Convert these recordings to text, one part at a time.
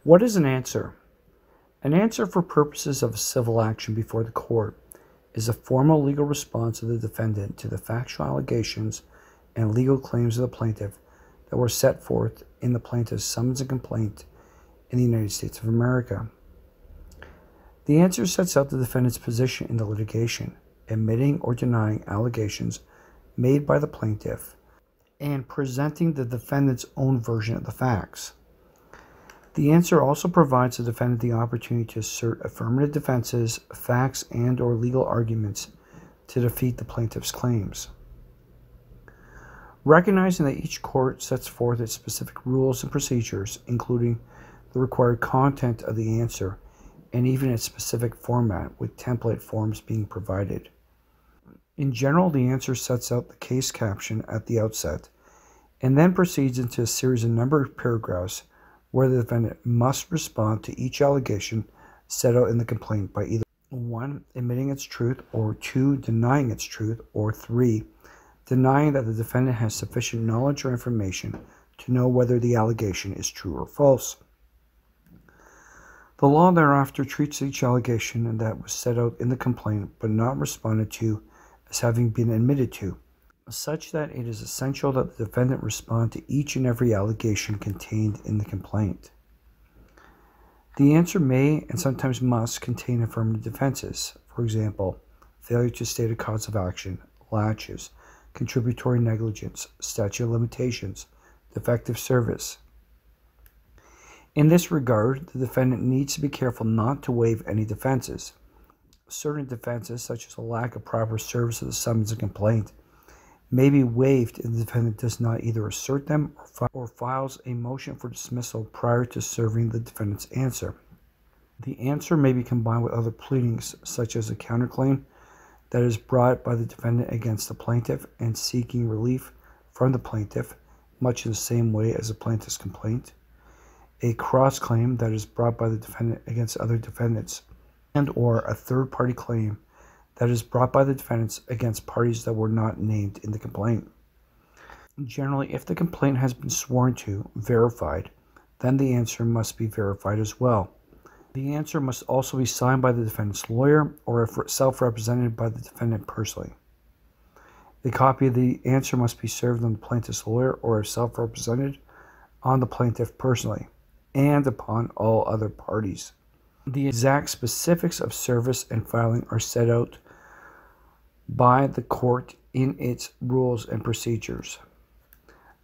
What is an answer? An answer for purposes of a civil action before the court is a formal legal response of the defendant to the factual allegations and legal claims of the plaintiff that were set forth in the plaintiff's summons and complaint in the United States of America. The answer sets out the defendant's position in the litigation, admitting or denying allegations made by the plaintiff and presenting the defendant's own version of the facts. The answer also provides the defendant the opportunity to assert affirmative defenses, facts, and/or legal arguments to defeat the plaintiff's claims. Recognizing that each court sets forth its specific rules and procedures, including the required content of the answer and even its specific format, with template forms being provided. In general, the answer sets out the case caption at the outset and then proceeds into a series of numbered paragraphs where the defendant must respond to each allegation set out in the complaint by either 1. Admitting its truth, or 2. Denying its truth, or 3. Denying that the defendant has sufficient knowledge or information to know whether the allegation is true or false. The law thereafter treats each allegation that was set out in the complaint but not responded to as having been admitted to, such that it is essential that the defendant respond to each and every allegation contained in the complaint. The answer may and sometimes must contain affirmative defenses, for example, failure to state a cause of action, laches, contributory negligence, statute of limitations, defective service. In this regard, the defendant needs to be careful not to waive any defenses. Certain defenses, such as a lack of proper service of the summons and complaint, may be waived if the defendant does not either assert them or files a motion for dismissal prior to serving the defendant's answer. The answer may be combined with other pleadings, such as a counterclaim that is brought by the defendant against the plaintiff and seeking relief from the plaintiff, much in the same way as a plaintiff's complaint, a cross-claim that is brought by the defendant against other defendants, and/or a third-party claim that is brought by the defendants against parties that were not named in the complaint. Generally, if the complaint has been sworn to, verified, then the answer must be verified as well. The answer must also be signed by the defendant's lawyer or if self-represented by the defendant personally. A copy of the answer must be served on the plaintiff's lawyer or if self-represented on the plaintiff personally, and upon all other parties. The exact specifics of service and filing are set out by the court in its rules and procedures.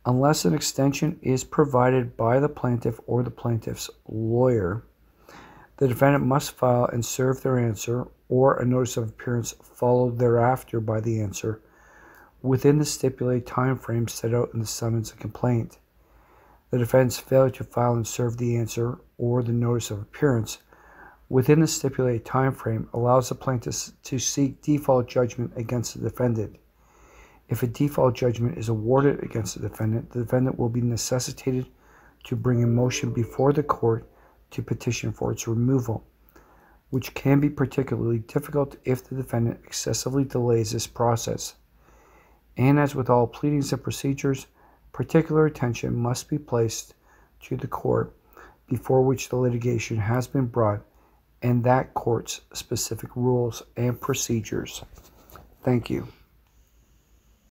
Unless an extension is provided by the plaintiff or the plaintiff's lawyer, the defendant must file and serve their answer or a notice of appearance followed thereafter by the answer within the stipulated time frame set out in the summons and complaint. The defendant's failure to file and serve the answer or the notice of appearance within the stipulated time frame allows the plaintiff to seek default judgment against the defendant. If a default judgment is awarded against the defendant will be necessitated to bring a motion before the court to petition for its removal, which can be particularly difficult if the defendant excessively delays this process. And as with all pleadings and procedures, particular attention must be placed to the court before which the litigation has been brought and that court's specific rules and procedures. Thank you.